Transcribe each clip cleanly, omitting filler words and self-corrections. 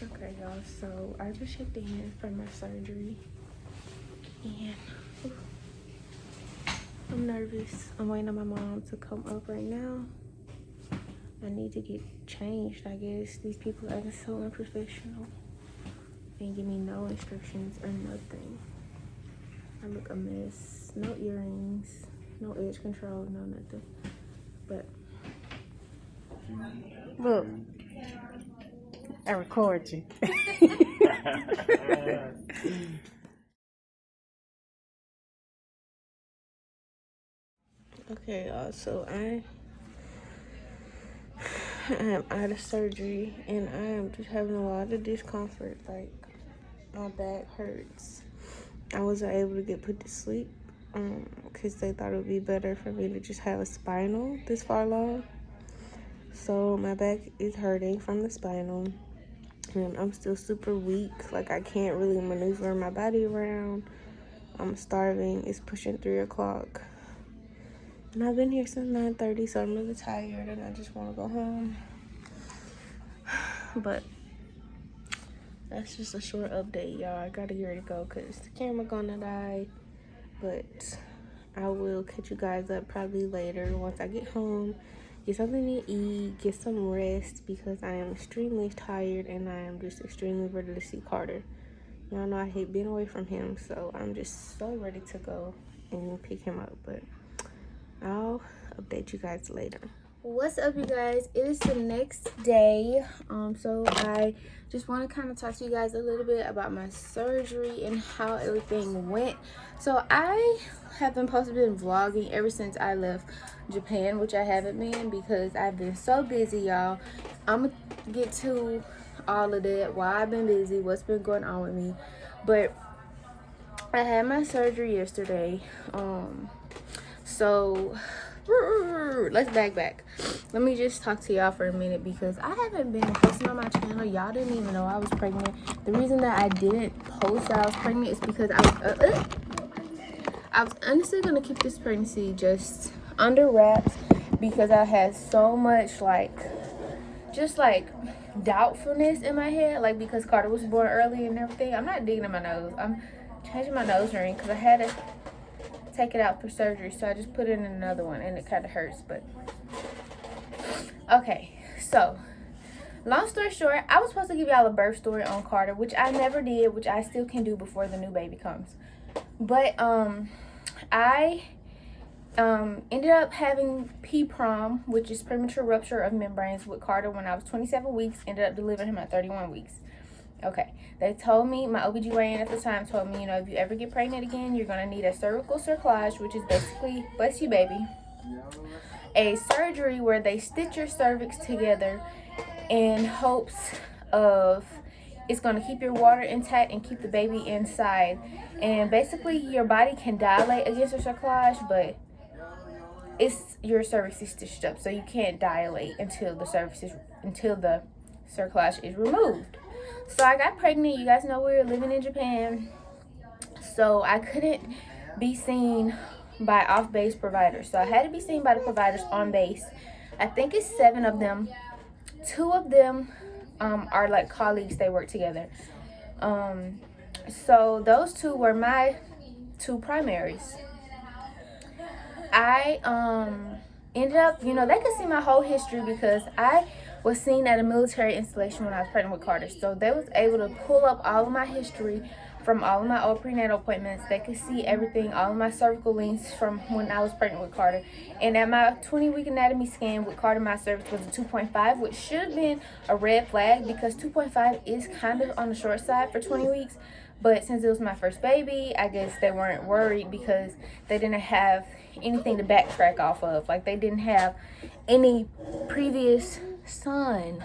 Okay, y'all, so I just checked in for my surgery, and I'm nervous. I'm waiting on my mom to come up right now. I need to get changed, I guess. These people are acting so unprofessional. They didn't give me no instructions or nothing. I look a mess. No earrings, no edge control, no nothing. But Look, I record you. okay, y'all, so I am out of surgery, and I am just having a lot of discomfort. Like, my back hurts. I wasn't able to get put to sleep because they thought it would be better for me to just have a spinal this far along. So my back is hurting from the spinal, and I'm still super weak. Like, I can't really maneuver my body around. I'm starving. It's pushing 3 o'clock. And I've been here since 9:30, so I'm really tired and I just want to go home. But that's just a short update, y'all. I gotta get ready to go because the camera gonna die. But I will catch you guys up probably later once I get home. Get something to eat, get some rest, because I am extremely tired and I am just extremely ready to see Carter. Y'all know I hate being away from him, so I'm just so ready to go and pick him up. But I'll update you guys later. What's up, you guys? It is the next day. So I just want to kind of talk to you guys a little bit about my surgery and how everything went. So I have been vlogging ever since I left Japan, which I haven't been because I've been so busy, y'all. I'm gonna get to all of that, why I've been busy, what's been going on with me. But I had my surgery yesterday. So let's back. Let me just talk to y'all for a minute because I haven't been posting on my channel. Y'all didn't even know I was pregnant. The reason that I didn't post that I was pregnant is because I was honestly gonna keep this pregnancy just under wraps because I had so much just doubtfulness in my head, like because Carter was born early and everything. I'm not digging in my nose. I'm changing my nose ring because I had to take it out for surgery, so I just put it in another one and it kind of hurts. But okay, so long story short, I was supposed to give y'all a birth story on Carter, which I never did, which I still can do before the new baby comes. But I ended up having PPROM, which is premature rupture of membranes, with Carter when I was 27 weeks. Ended up delivering him at 31 weeks. Okay, they told me, my OBGYN at the time told me, you know, if you ever get pregnant again, you're going to need a cervical cerclage, which is basically, bless you baby, a surgery where they stitch your cervix together in hopes of it's going to keep your water intact and keep the baby inside. And basically your body can dilate against your cerclage, but your cervix is stitched up, so you can't dilate until the cerclage is removed. So I got pregnant. You guys know we were living in Japan, so I couldn't be seen by off-base providers. So I had to be seen by the providers on base. I think it's 7 of them. 2 of them are like colleagues. They work together. So those 2 were my 2 primaries. I ended up, you know, they could see my whole history because I was seen at a military installation when I was pregnant with Carter. So they was able to pull up all of my history from all of my old prenatal appointments. They could see everything, all of my cervical lengths from when I was pregnant with Carter. And at my 20-week anatomy scan with Carter, my cervix was a 2.5, which should have been a red flag because 2.5 is kind of on the short side for 20 weeks. But since it was my first baby, I guess they weren't worried because they didn't have anything to backtrack off of. Like, they didn't have any previous son.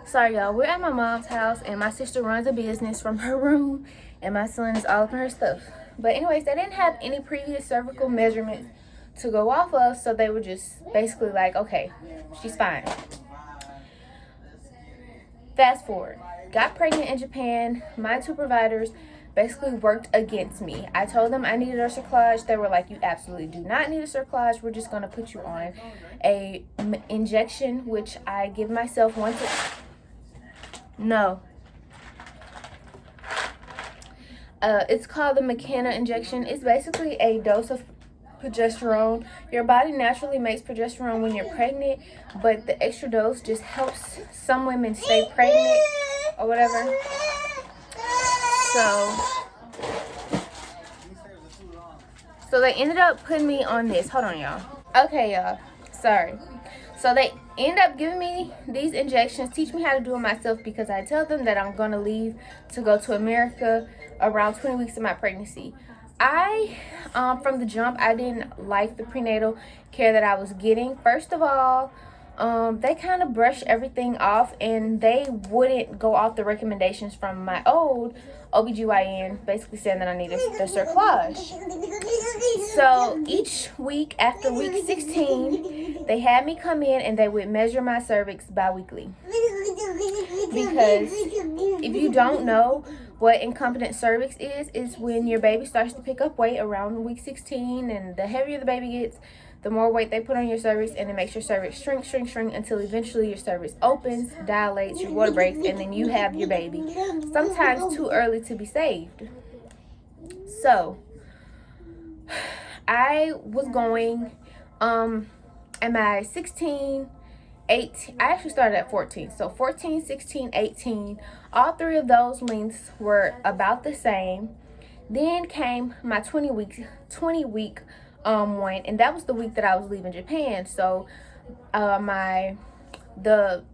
Sorry, y'all. We're at my mom's house, and my sister runs a business from her room, and my son is all up in her stuff. But anyways, they didn't have any previous cervical measurements to go off of, so they were just basically like, okay, she's fine. Fast forward. Got pregnant in Japan. My 2 providers basically worked against me. I told them I needed a cerclage. They were like, you absolutely do not need a cerclage. We're just going to put you on a injection, which I give myself once. No. It's called the makena injection. It's basically a dose of progesterone. Your body naturally makes progesterone when you're pregnant, but the extra dose just helps some women stay pregnant or whatever. So they ended up putting me on this. Hold on, y'all. Okay, y'all. Sorry. So they end up giving me these injections, teach me how to do it myself, because I tell them that I'm going to leave to go to America around 20 weeks of my pregnancy. From the jump, I didn't like the prenatal care that I was getting. First of all, they kind of brushed everything off, and they wouldn't go off the recommendations from my old OBGYN, basically saying that I needed the cerclage. So each week after week 16, they had me come in and they would measure my cervix bi-weekly. Because if you don't know what incompetent cervix is when your baby starts to pick up weight around week 16, and the heavier the baby gets, the more weight they put on your cervix, and it makes your cervix shrink until eventually your cervix opens, dilates, your water breaks, and then you have your baby. Sometimes too early to be saved. So I was going am I 16, 18, I actually started at 14. So 14, 16, 18, all three of those lengths were about the same. Then came my 20 week one, and that was the week that I was leaving Japan. So the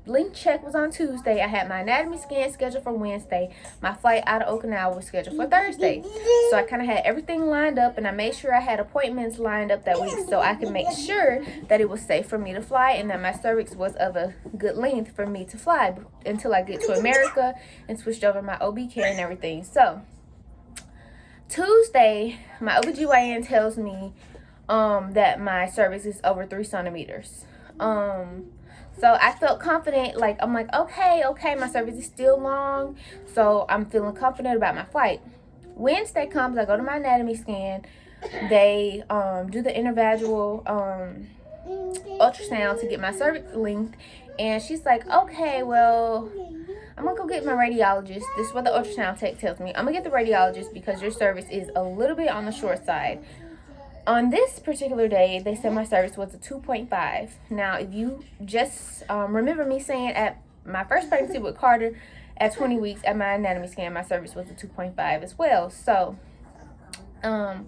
length check was on Tuesday. I had my anatomy scan scheduled for Wednesday. My flight out of Okinawa was scheduled for Thursday. So I kind of had everything lined up, and I made sure I had appointments lined up that week so I could make sure that it was safe for me to fly and that my cervix was of a good length for me to fly until I get to America and switched over my OB care and everything. So Tuesday, my OBGYN tells me that my cervix is over 3 centimeters. So I felt confident, I'm like, okay, my cervix is still long, so I'm feeling confident about my flight. Wednesday comes, I go to my anatomy scan. They do the intervaginal ultrasound to get my cervix length, and she's like, okay, well, I'm gonna go get my radiologist. This is what the ultrasound tech tells me. I'm gonna get the radiologist because your cervix is a little bit on the short side. On this particular day, they said my cervix was a 2.5. Now, if you just remember me saying at my first pregnancy with Carter, at 20 weeks at my anatomy scan, my cervix was a 2.5 as well. So, the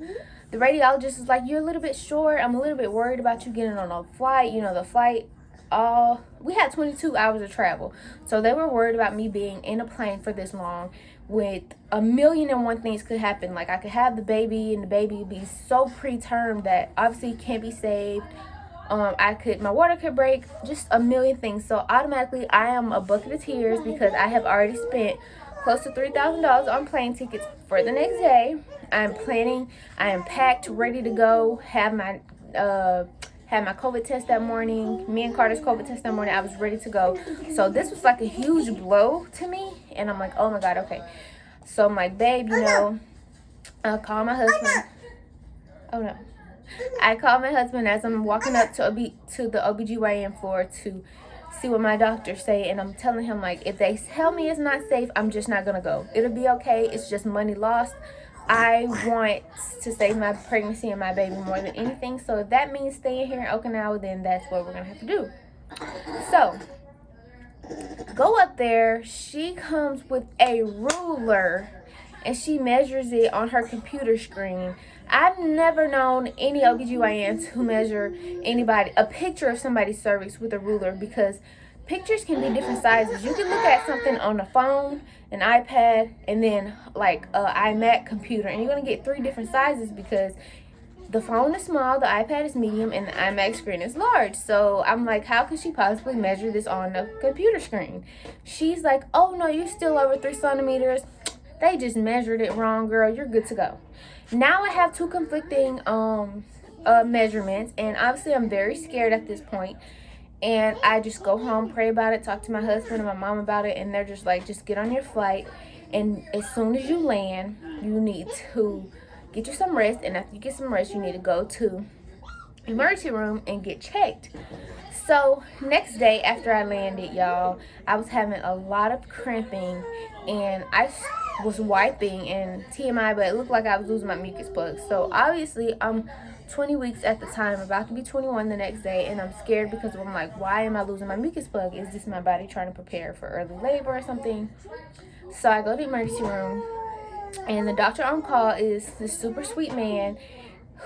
radiologist is like, you're a little bit short. I'm a little bit worried about you getting on a flight. You know, the flight, we had 22 hours of travel. So they were worried about me being in a plane for this long with 1,000,001 things could happen. Like, I could have the baby and the baby would be so preterm that obviously can't be saved. My water could break, just a million things. So automatically I am a bucket of tears because I have already spent close to $3,000 on plane tickets for the next day. I am packed, ready to go, had my COVID test that morning. Me and Carter's COVID test that morning. I was ready to go. So this was like a huge blow to me. And I'm like, oh my God, okay. So I'm like, babe, I'll call my husband. Oh no. I called my husband as I'm walking up to the OBGYN floor to see what my doctors say. And I'm telling him, like, if they tell me it's not safe, I'm just not going to go. It'll be okay. It's just money lost. I want to save my pregnancy and my baby more than anything. So if that means staying here in Okinawa, then that's what we're going to have to do. So, go up there. She comes with a ruler and she measures it on her computer screen. I've never known any OBGYN to measure a picture of somebody's cervix with a ruler, because pictures can be different sizes. You can look at something on a phone, an iPad, and then like an iMac computer, and you're going to get 3 different sizes because the phone is small, the iPad is medium, and the iMac screen is large. So I'm like, how could she possibly measure this on the computer screen? She's like, oh no, you're still over 3 centimeters. They just measured it wrong, girl. You're good to go. Now I have 2 conflicting measurements, and obviously I'm very scared at this point. And I just go home, pray about it, talk to my husband and my mom about it, and they're just like, just get on your flight, and as soon as you land, you need to get you some rest, and after you get some rest, you need to go to emergency room and get checked. So next day after I landed, y'all, I was having a lot of cramping, and I was wiping, and TMI, but it looked like I was losing my mucus plug. So obviously I'm 20 weeks at the time, about to be 21 the next day, and I'm scared because I'm like, why am I losing my mucus plug? Is this my body trying to prepare for early labor or something? So I go to the emergency room, and the doctor on call is this super sweet man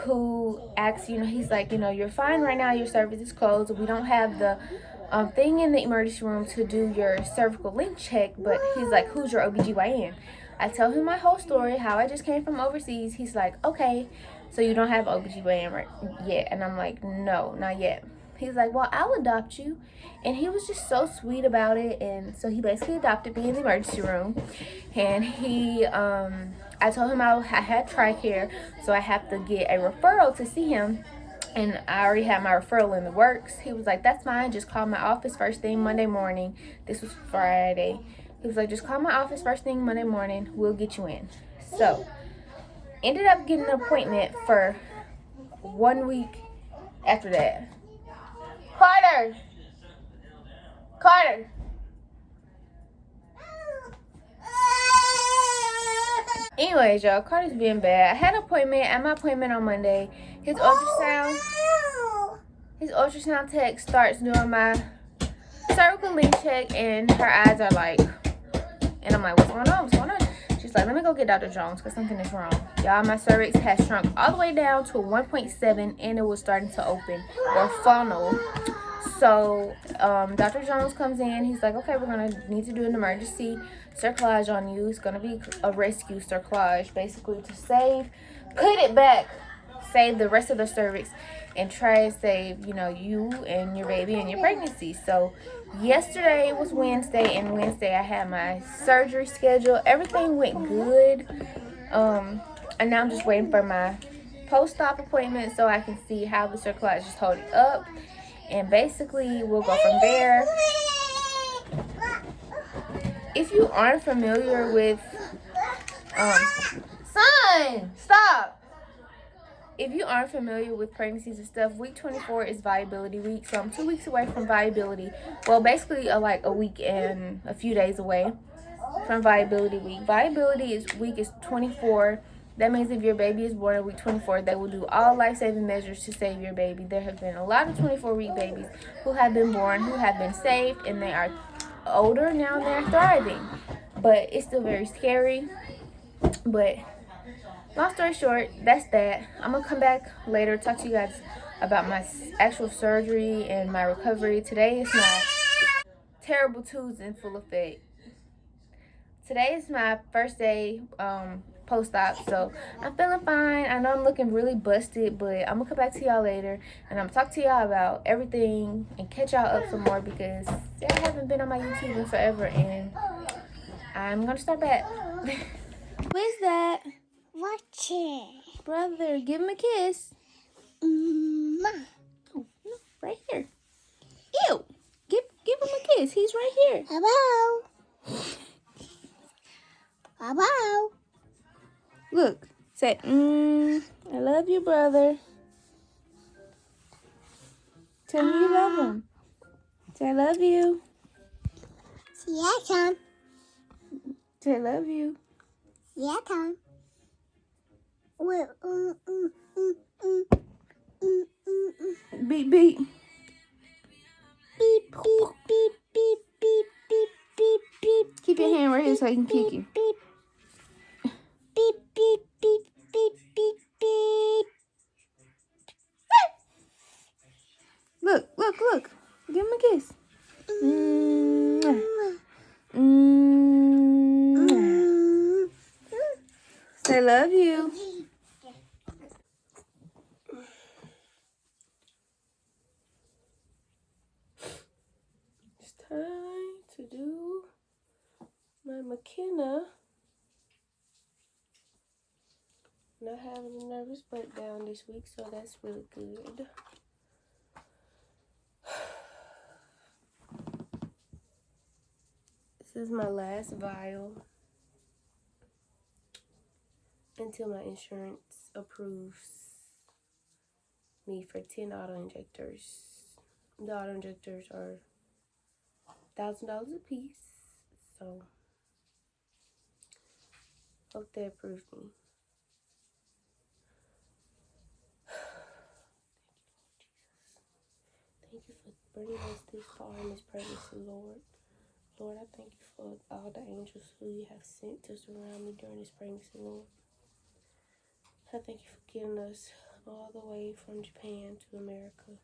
who asks, he's like, you're fine right now, your cervix is closed. We don't have the thing in the emergency room to do your cervical link check, but he's like, who's your OBGYN? I tell him my whole story, how I just came from overseas. He's like, okay, so you don't have OBGYN right yet? And I'm like, no, not yet. He's like, well, I'll adopt you. And he was just so sweet about it. And so he basically adopted me in the emergency room. And I told him I had TRICARE, so I have to get a referral to see him. And I already had my referral in the works. He was like, that's fine. Just call my office first thing Monday morning. This was Friday. He was like, just call my office first thing Monday morning. We'll get you in. So, ended up getting an appointment for 1 week after that. Carter! Carter! Anyways, y'all, Carter's being bad. I had an appointment at my appointment on Monday. His ultrasound tech starts doing my cervical link check, and her eyes are like, and I'm like, what's going on? What's going on? She's like, let me go get Dr. Jones because something is wrong. Y'all, my cervix has shrunk all the way down to 1.7, and it was starting to open or funnel. So Dr. Jones comes in. He's like, okay, we're going to need to do an emergency cerclage on you. It's going to be a rescue cerclage, basically to put it back, save the rest of the cervix, and try to save, you and your baby and your pregnancy. So yesterday was Wednesday, and Wednesday I had my surgery schedule. Everything went good. And now I'm just waiting for my post-op appointment so I can see how the cerclage is holding up. And basically, we'll go from there. If you aren't familiar with, son, stop. If you aren't familiar with pregnancies and stuff, week 24 is viability week. So I'm 2 weeks away from viability. Well, basically, like a week and a few days away from viability week. Viability week is 24. That means if your baby is born at week 24, they will do all life-saving measures to save your baby. There have been a lot of 24-week babies who have been born, who have been saved, and they are older now and they're thriving. But it's still very scary. But long story short, that's that. I'm going to come back later, talk to you guys about my actual surgery and my recovery. Today is my terrible twos in full effect. Today is my first day post-op, so I'm feeling fine. I know I'm looking really busted, but I'm gonna come back to y'all later, and I'm gonna talk to y'all about everything and catch y'all up some more because I haven't been on my YouTube in forever, and I'm gonna start back. Who is that? Watch it. Brother, give him a kiss. Oh, no, right here. Ew. Give him a kiss. He's right here. Hello. Hello. Look. Say, I love you, brother. Tell me you love him. Say, I love you. Yeah, Tom. Say, I love you. Yeah, Tom. Well, Beep, beep. beep, beep, beep, beep, beep, beep, beep, beep. Keep your hand right here so I can kick you. Beep, beep, beep, beep, beep, beep, beep. Look. Give him a kiss. Mm. Say, I love you. It's time to do my makena. Not having a nervous breakdown this week, so that's really good. This is my last vial until my insurance approves me for 10 auto injectors. The auto injectors are $1,000 a piece, so Hope that approves me. Thank you for bringing us this far in this pregnancy, Lord. Lord, I thank you for all the angels who you have sent to surround me during this pregnancy, Lord. I thank you for getting us all the way from Japan to America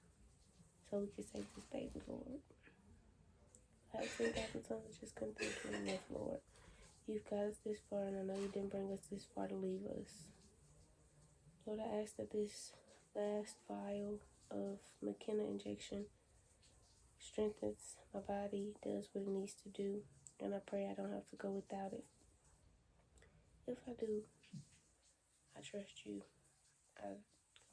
so we can save this baby, Lord. I have 10,000 times I just couldn't thank you enough, Lord. You've got us this far, and I know you didn't bring us this far to leave us. Lord, I ask that this last vial of makena injection strengthens my body, does what it needs to do, and I pray I don't have to go without it. If I do, I trust you. I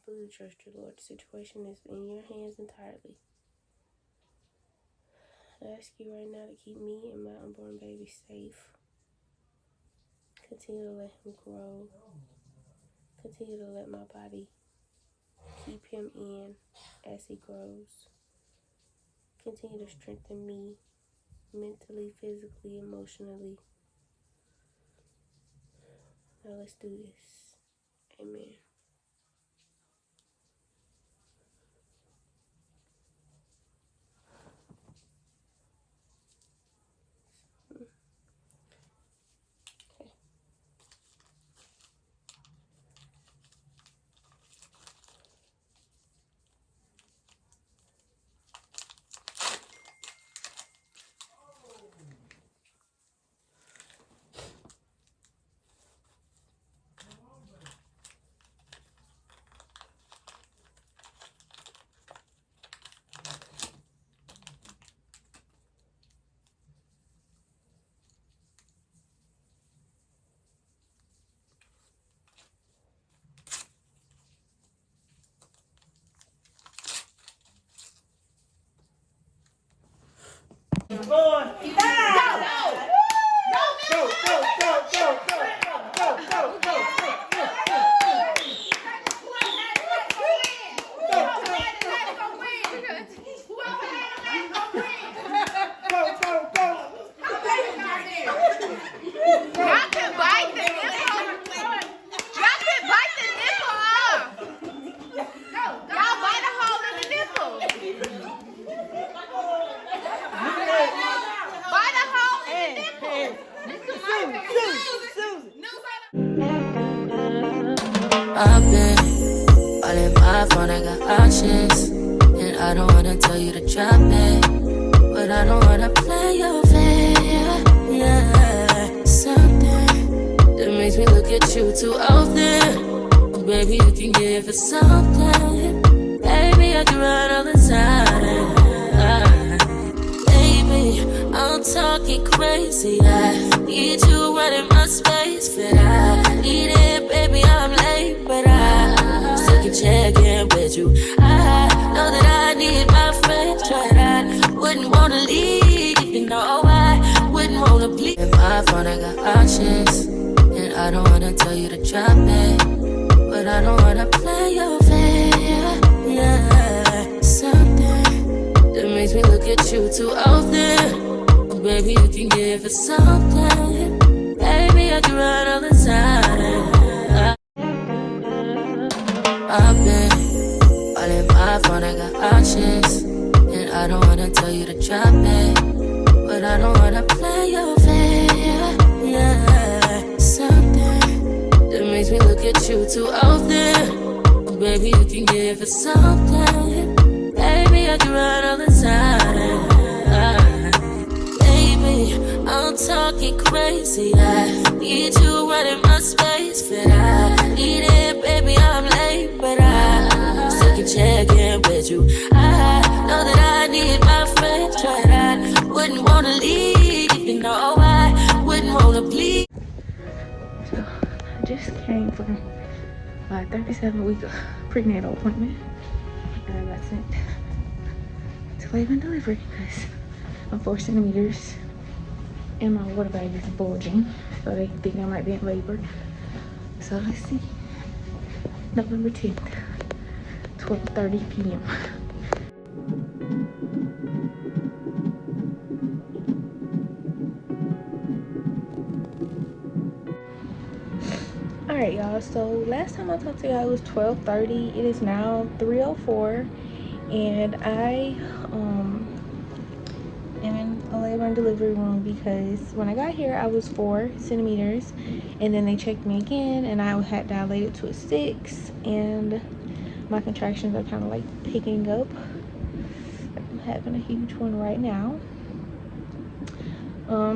completely trust you, Lord. The situation is in your hands entirely. I ask you right now to keep me and my unborn baby safe. Continue to let him grow. Continue to let my body keep him in as he grows. Continue to strengthen me mentally, physically, emotionally. Now let's do this. Amen. I've been all in my phone, I got options. And I don't wanna tell you to drop it, but I don't wanna play your fair. Yeah, something that makes me look at you too often. Baby, you can give it something. Baby, I can run all the time. Baby, I'm talking crazy. I need you running my space, but I need it, baby. I'm late, but I still can check in with you. I know that I need my friends, but I wouldn't wanna leave. You know I wouldn't wanna bleed. In my phone, I got options, and I don't wanna tell you to drop it, but I don't wanna play your fair. Yeah, something that makes me look at you too often. Baby, you can give it something. Baby, I can run all the time. I've been all in my phone, I got options, and I don't wanna tell you to drop it, but I don't wanna play your fair. Yeah, something that makes me look at you too often. Baby, you can give it something. Baby, I can run all the time. Baby, I'm talking crazy. I need you running my space, but I need it, baby. I'm late, but I still can check in with you. I know that I need my friends, but I wouldn't wanna leave. You know I wouldn't wanna bleed. So I just came from my 37-week prenatal appointment, and I got sent to labor and delivery because I'm 4 centimeters and my water bag is bulging, so they think I might be in labor. So let's see. November 10th, 12:30 p.m. Alright, y'all, so last time I talked to y'all it was 12:30. It is now 3:04, and I am in a labor and delivery room because when I got here I was 4 centimeters, and then they checked me again and I had dilated to a 6, and my contractions are kind of like picking up. I'm having a huge one right now.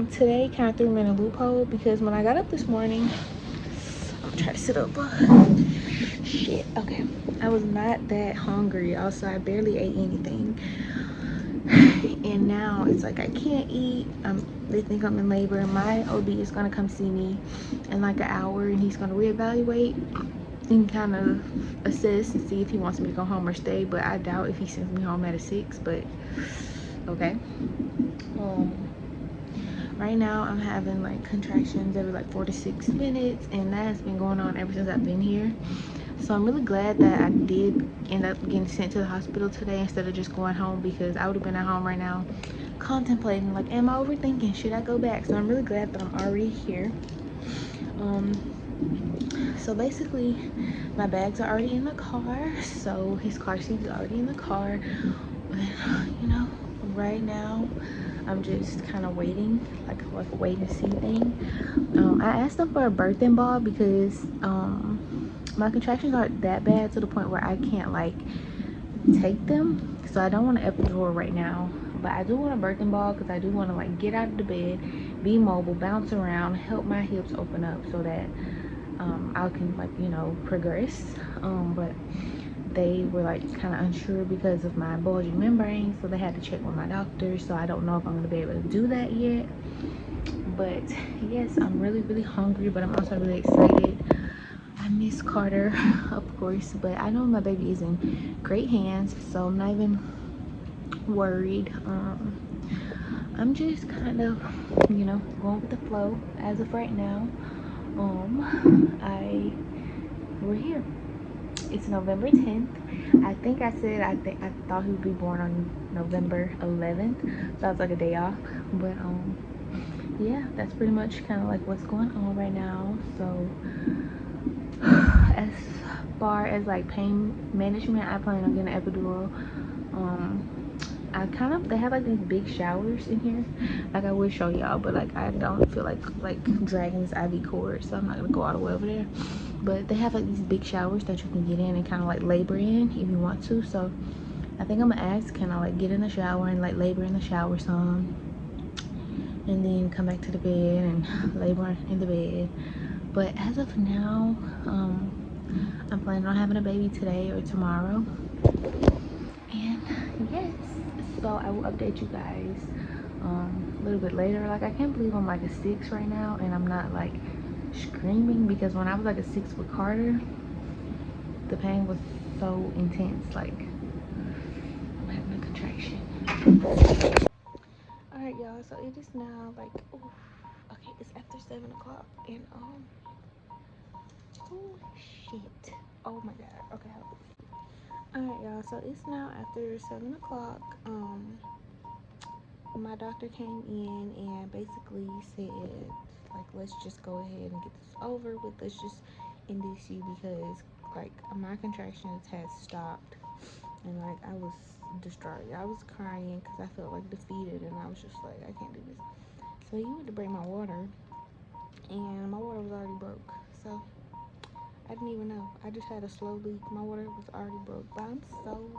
Today kind of threw me in a loophole because when I got up this morning, I'm gonna try to sit up. Shit, okay. I was not that hungry. Also, I barely ate anything. And now it's like I can't eat. They think I'm in labor. My OB is gonna come see me in like an hour, and he's gonna reevaluate and kind of assess and see if he wants me to go home or stay. But I doubt if he sends me home at a 6. But okay. Right now I'm having like contractions every like 4 to 6 minutes, and that has been going on ever since I've been here. So I'm really glad that I did end up getting sent to the hospital today instead of just going home, because I would have been at home right now contemplating like, am I overthinking, should I go back? So I'm really glad that I'm already here. So basically my bags are already in the car, so his car seat is already in the car. You know, right now I'm just kind of waiting, like a wait and see thing. I asked them for a birthing ball because my contractions aren't that bad to the point where I can't like take them, so I don't want an epidural right now, but I do want a birthing ball because I do want to like get out of the bed, be mobile, bounce around, help my hips open up so that I can like, you know, progress. But they were like kind of unsure because of my bulging membrane, so they had to check with my doctor. So I don't know if I'm gonna be able to do that yet. But yes, I'm really hungry, but I'm also really excited. I miss Carter, of course, but I know my baby is in great hands, so I'm not even worried. I'm just kind of, you know, going with the flow as of right now. We're here. It's November 10th. I think I said I thought he would be born on November 11th, so that was like a day off. But yeah, that's pretty much kind of like what's going on right now. So as far as like pain management, I plan on getting an epidural. They have like these big showers in here, like I will show y'all, but like I don't feel like dragging this IV cord, so I'm not gonna go all the way over there. But they have like these big showers that you can get in and kind of like labor in if you want to. So I think I'm gonna ask, can I like get in the shower and like labor in the shower some, and then come back to the bed and labor in the bed. But as of now, I'm planning on having a baby today or tomorrow. And yes, so I will update you guys a little bit later. Like I can't believe I'm like a 6 right now and I'm not like screaming, because when I was like a 6 with Carter, the pain was so intense. Like I'm having a contraction. All right, y'all, so it is now like, ooh, okay, it's after 7 o'clock, and oh shit, oh my god, okay, hold on. Alright, y'all, so it's now after 7 o'clock. My doctor came in and basically said, like, let's just go ahead and get this over with. Let's just induce you because, like, my contractions had stopped. And, like, I was distraught. I was crying because I felt, like, defeated. And I was just like, I can't do this. So he went to break my water. And my water was already broke. So I didn't even know. I just had a slow leak. My water was already broke. But I'm so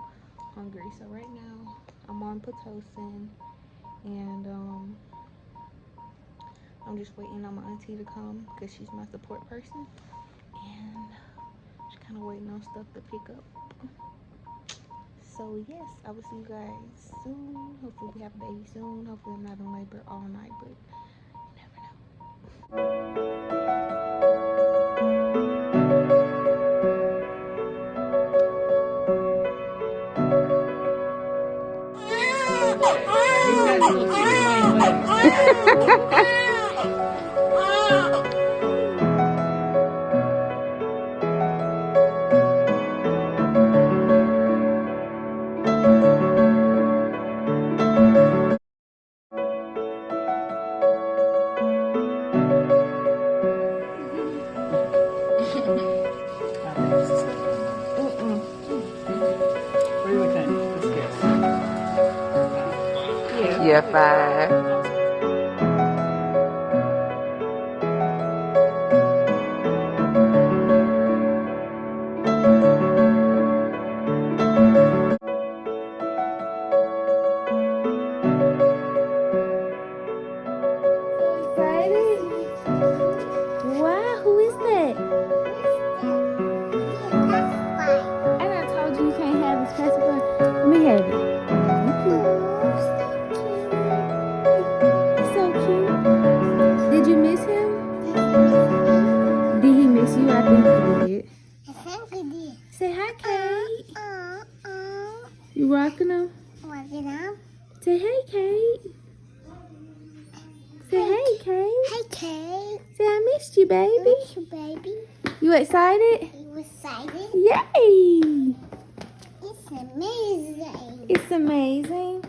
hungry. So right now I'm on Pitocin, and I'm just waiting on my auntie to come because she's my support person, and just kind of waiting on stuff to pick up. So yes, I will see you guys soon. Hopefully we have a baby soon. Hopefully I'm not in labor all night, but you never know. These guys will keep playing with it. Yeah, 5. Excited? Wow, who is that? And I told you you can't have this pacifier. Let me have it. Thank you. He's so cute. Did you miss him? Did he miss you? I think he did. Say hi, Kate. You rocking him? Say hey, Kate. Say hey, Kate. Hey, Kate. Say I missed you, baby. Baby. You excited? You excited? Yay! It's amazing. It's amazing.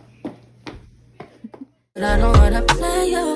But I don't wanna play your